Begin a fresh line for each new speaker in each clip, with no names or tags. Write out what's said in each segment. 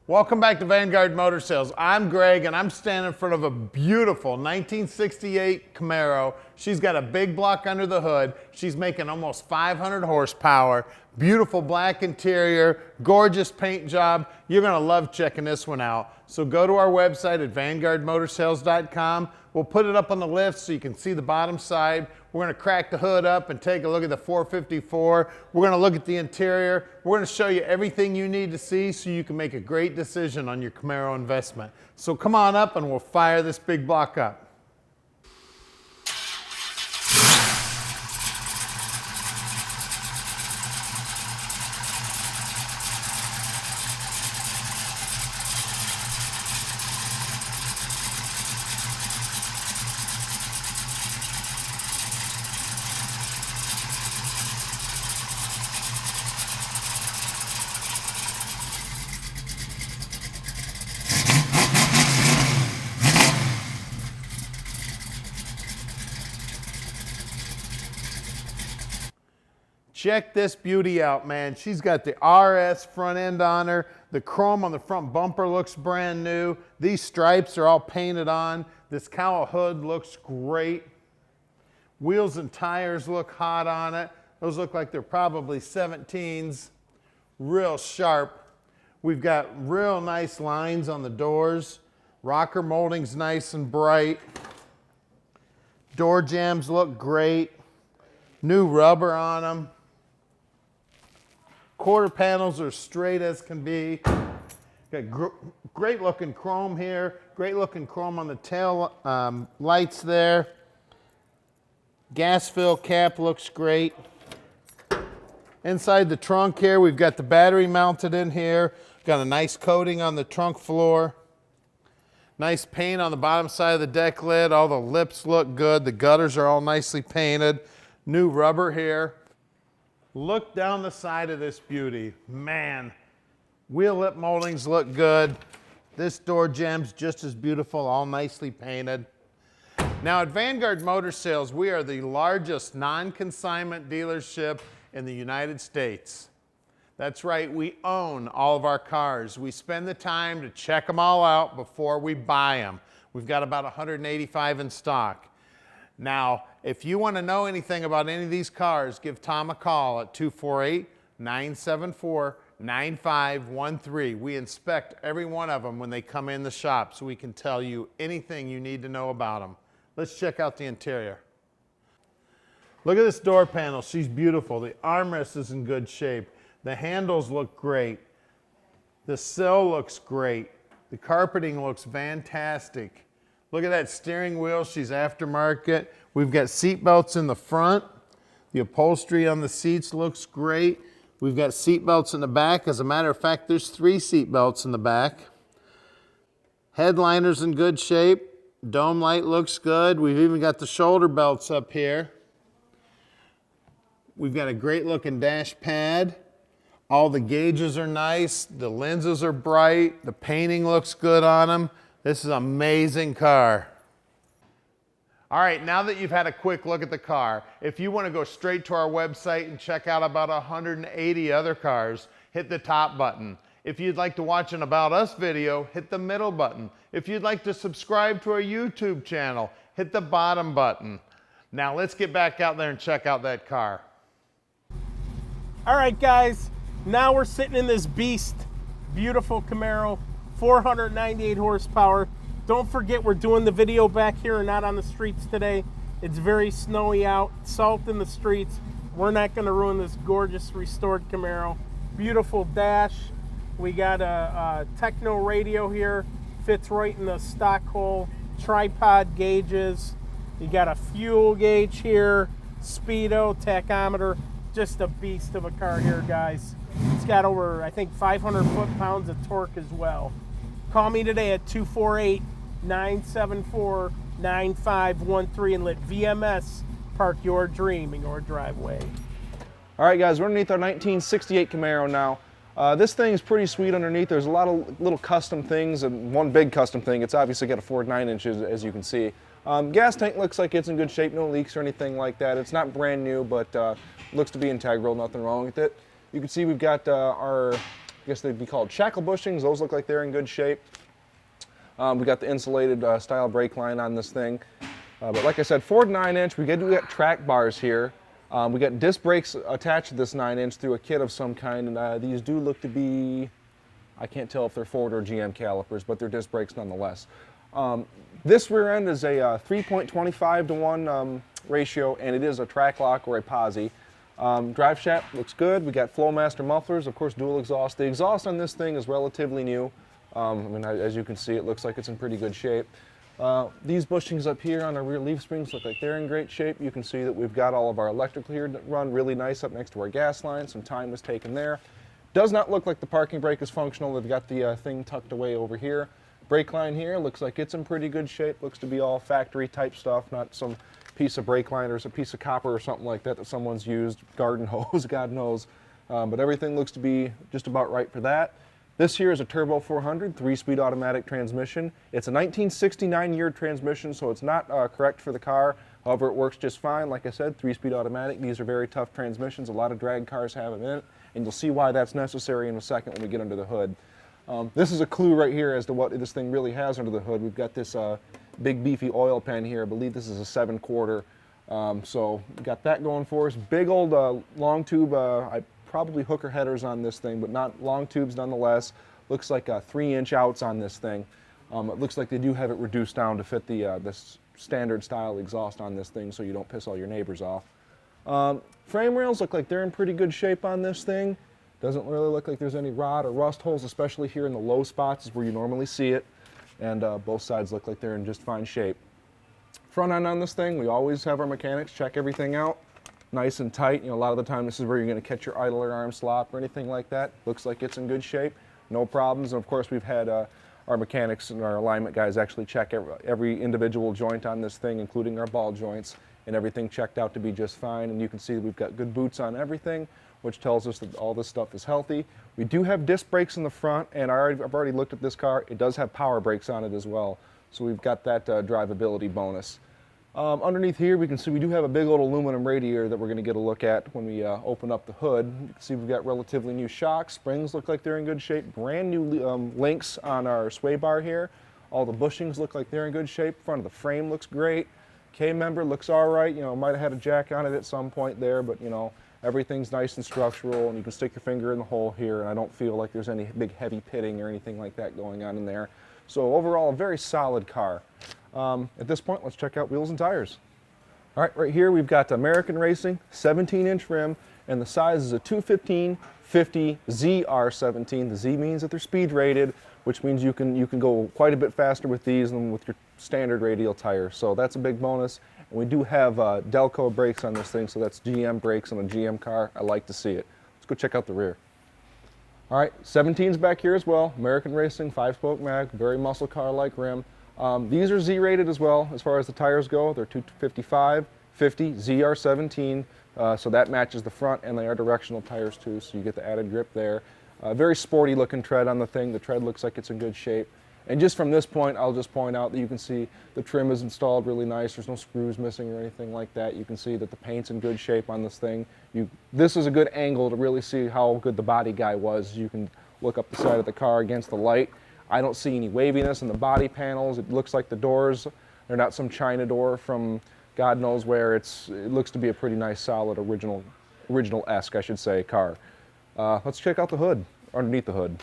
Welcome back to Vanguard Motor Sales. I'm Greg and I'm standing in front of a beautiful 1968 Camaro. She's got a big block under the hood. She's making almost 500 horsepower. Beautiful black interior, gorgeous paint job. You're gonna love checking this one out. So go to our website at vanguardmotorsales.com. We'll put it up on the lift so you can see the bottom side. We're gonna crack the hood up and take a look at the 454. We're gonna look at the interior. We're gonna show you everything you need to see so you can make a great decision on your Camaro investment. So come on up and we'll fire this big block up. Check this beauty out, man. She's got the RS front end on her. The chrome on the front bumper looks brand new. These stripes are all painted on. This cowl hood looks great. Wheels and tires look hot on it. Those look like they're probably 17s. Real sharp. We've got real nice lines on the doors. Rocker molding's nice and bright. Door jambs look great. New rubber on them. Quarter panels are straight as can be. Got great looking chrome here. Great looking chrome on the tail lights there. Gas fill cap looks great. Inside the trunk here, we've got the battery mounted in here. Got a nice coating on the trunk floor. Nice paint on the bottom side of the deck lid. All the lips look good. The gutters are all nicely painted. New rubber here. Look down the side of this beauty. Man, wheel lip moldings look good. This door jamb's just as beautiful, all nicely painted. Now at Vanguard Motor Sales, we are the largest non-consignment dealership in the United States. That's right, we own all of our cars. We spend the time to check them all out before we buy them. We've got about 185 in stock. Now, if you want to know anything about any of these cars, give Tom a call at 248-974-9513. We inspect every one of them when they come in the shop so we can tell you anything you need to know about them. Let's check out the interior. Look at this door panel. She's beautiful. The armrest is in good shape. The handles look great. The sill looks great. The carpeting looks fantastic. Look at that steering wheel. She's aftermarket. We've got seat belts in the front. The upholstery on the seats looks great. We've got seat belts in the back. As a matter of fact, there's 3 seat belts in the back. Headliner's in good shape. Dome light looks good. We've even got the shoulder belts up here. We've got a great looking dash pad. All the gauges are nice. The lenses are bright. The painting looks good on them. This is an amazing car. All right, now that you've had a quick look at the car, if you want to go straight to our website and check out about 180 other cars, hit the top button. If you'd like to watch an About Us video, hit the middle button. If you'd like to subscribe to our YouTube channel, hit the bottom button. Now let's get back out there and check out that car.
All right, guys, now we're sitting in this beast, beautiful Camaro. 498 horsepower. Don't forget we're doing the video back here and not on the streets today. It's very snowy out, salt in the streets. We're not going to ruin this gorgeous restored Camaro. Beautiful dash. We got a techno radio here, fits right in the stock hole. Tripod gauges. You got a fuel gauge here, speedo, tachometer. Just a beast of a car here, guys. It's got over, I think, 500 foot-pounds of torque as well. Call me today at 248-974-9513 and let VMS park your dream in your driveway.
All right, guys, we're underneath our 1968 Camaro now. This thing is pretty sweet underneath. There's a lot of little custom things, and one big custom thing. It's obviously got a Ford 9-inch, as you can see. Gas tank looks like it's in good shape, no leaks or anything like that. It's not brand new, but looks to be integral, nothing wrong with it. You can see we've got our I guess they'd be called shackle bushings. Those look like they're in good shape. We got the insulated style brake line on this thing. But like I said, 4 to 9 inch. We got track bars here. We got disc brakes attached to this 9 inch through a kit of some kind, and these do look to be, I can't tell if they're Ford or GM calipers, but they're disc brakes nonetheless. This rear end is a 3.25 to 1 ratio, and it is a track lock or a posi. Drive shaft looks good. We got Flowmaster mufflers, of course, dual exhaust. The exhaust on this thing is relatively new. I mean, as you can see, it looks like it's in pretty good shape. These bushings up here on our rear leaf springs look like they're in great shape. You can see that we've got all of our electrical here run really nice up next to our gas line. Some time was taken there. Does not look like the parking brake is functional. They've got the thing tucked away over here. Brake line here looks like it's in pretty good shape. Looks to be all factory type stuff, not some piece of brake line or a piece of copper or something like that that someone's used, garden hose, God knows. But everything looks to be just about right for that. This here is a Turbo 400 3-speed automatic transmission. It's a 1969 year transmission, so it's not correct for the car. However, it works just fine. Like I said, 3-speed automatic. These are very tough transmissions. A lot of drag cars have them in it, and you'll see why that's necessary in a second when we get under the hood. This is a clue right here as to what this thing really has under the hood. We've got this big beefy oil pan here. I believe this is a 7/4. So we got that going for us. Big old long tube, probably hooker headers on this thing, but not long tubes nonetheless. Looks like 3-inch outs on this thing. It looks like they do have it reduced down to fit this standard style exhaust on this thing so you don't piss all your neighbors off. Frame rails look like they're in pretty good shape on this thing. Doesn't really look like there's any rot or rust holes, especially here in the low spots is where you normally see it. And both sides look like they're in just fine shape. Front end on this thing, we always have our mechanics check everything out. Nice and tight. You know, a lot of the time this is where you're going to catch your idler arm slop or anything like that. Looks like it's in good shape. No problems. And of course we've had our mechanics and our alignment guys actually check every individual joint on this thing, including our ball joints, and everything checked out to be just fine. And you can see we've got good boots on everything, which tells us that all this stuff is healthy. We do have disc brakes in the front, and I've already looked at this car. It does have power brakes on it as well. So we've got that drivability bonus. Underneath here, we can see we do have a big old aluminum radiator that we're going to get a look at when we open up the hood. You can see we've got relatively new shocks. Springs look like they're in good shape. Brand new links on our sway bar here. All the bushings look like they're in good shape. Front of the frame looks great. K-member looks all right. You know, might have had a jack on it at some point there, but you know, everything's nice and structural, and you can stick your finger in the hole here, and I don't feel like there's any big heavy pitting or anything like that going on in there. So overall, a very solid car. At this point, let's check out wheels and tires. All right, right here we've got American Racing, 17-inch rim, and the size is a 215/50 ZR17. The Z means that they're speed rated, which means you can go quite a bit faster with these than with your standard radial tire. So that's a big bonus. And we do have Delco brakes on this thing, so that's GM brakes on a GM car. I like to see it. Let's go check out the rear. All right, 17's back here as well. American Racing, 5-spoke mag, very muscle car-like rim. These are Z-rated as well as far as the tires go. They're 255/50 ZR17, so that matches the front, and they are directional tires too, so you get the added grip there. Very sporty looking tread on the thing. The tread looks like it's in good shape. And just from this point, I'll just point out that you can see the trim is installed really nice. There's no screws missing or anything like that. You can see that the paint's in good shape on this thing. This is a good angle to really see how good the body guy was. You can look up the side of the car against the light. I don't see any waviness in the body panels. It looks like the doors, they're not some China door from God knows where. It looks to be a pretty nice, solid, original-esque, I should say, car. Let's check out the hood, underneath the hood.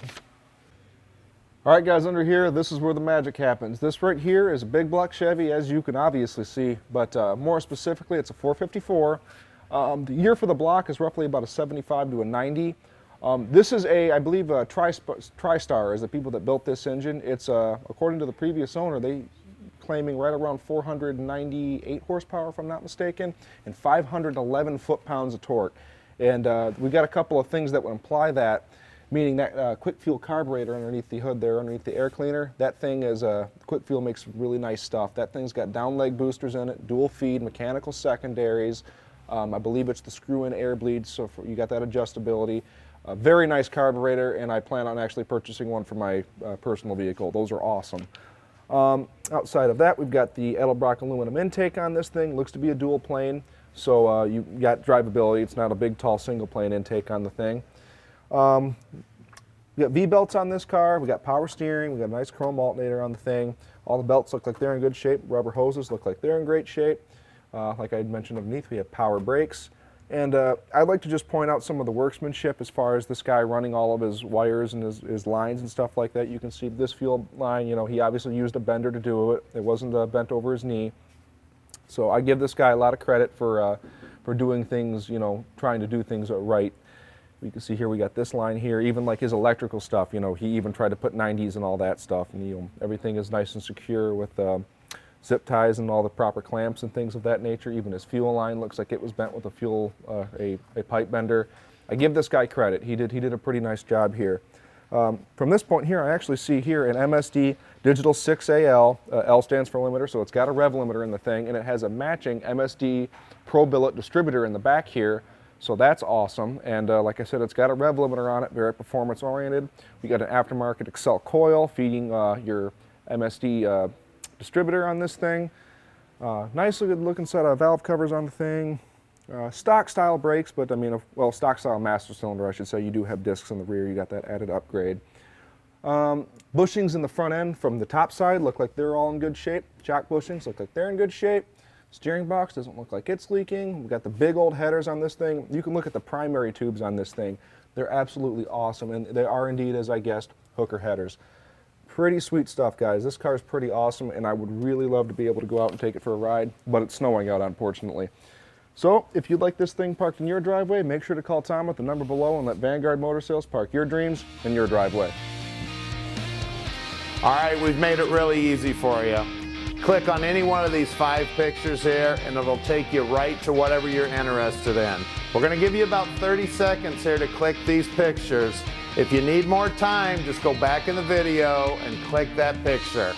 All right, guys, under here, this is where the magic happens. This right here is a big block Chevy, as you can obviously see, but more specifically, it's a 454. The year for the block is roughly about a 75 to a 90. This is I believe, a TriStar is the people that built this engine. It's, according to the previous owner, they claiming right around 498 horsepower, if I'm not mistaken, and 511 foot-pounds of torque. And we've got a couple of things that would imply that, meaning that quick fuel carburetor underneath the hood there, underneath the air cleaner, that thing is, quick fuel makes really nice stuff. That thing's got down leg boosters in it, dual feed, mechanical secondaries. I believe it's the screw-in air bleed, so you got that adjustability. A very nice carburetor, and I plan on actually purchasing one for my personal vehicle. Those are awesome. Outside of that, we've got the Edelbrock aluminum intake on this thing. Looks to be a dual plane, so you got drivability. It's not a big, tall, single plane intake on the thing. We got V-belts on this car. We got power steering. We got a nice chrome alternator on the thing. All the belts look like they're in good shape. Rubber hoses look like they're in great shape. Like I mentioned underneath, we have power brakes. And I'd like to just point out some of the workmanship as far as this guy running all of his wires and his lines and stuff like that. You can see this fuel line, you know, he obviously used a bender to do it. It wasn't bent over his knee. So I give this guy a lot of credit for doing things, you know, trying to do things right. You can see here we got this line here, even like his electrical stuff, you know, he even tried to put 90s and all that stuff. And, you know, everything is nice and secure with zip ties and all the proper clamps and things of that nature. Even his fuel line looks like it was bent with a fuel, a pipe bender. I give this guy credit. He did a pretty nice job here. From this point here, I actually see here an MSD Digital 6AL. L stands for limiter, so it's got a rev limiter in the thing, and it has a matching MSD Pro Billet distributor in the back here. So that's awesome. And like I said, it's got a rev limiter on it, very performance oriented. We got an aftermarket Excel coil feeding your MSD distributor on this thing. Nicely good looking set of valve covers on the thing. Stock style brakes, but I mean, well, stock style master cylinder, I should say. You do have discs in the rear. You got that added upgrade. Bushings in the front end from the top side look like they're all in good shape. Shock bushings look like they're in good shape. Steering box doesn't look like it's leaking. We've got the big old headers on this thing. You can look at the primary tubes on this thing. They're absolutely awesome, and they are indeed, as I guessed, hooker headers. Pretty sweet stuff, guys. This car is pretty awesome, and I would really love to be able to go out and take it for a ride, but it's snowing out, unfortunately. So if you'd like this thing parked in your driveway, make sure to call Tom at the number below and let Vanguard Motor Sales park your dreams in your driveway.
All right, we've made it really easy for you. Click on any one of these 5 pictures here and it'll take you right to whatever you're interested in. We're gonna give you about 30 seconds here to click these pictures. If you need more time, just go back in the video and click that picture.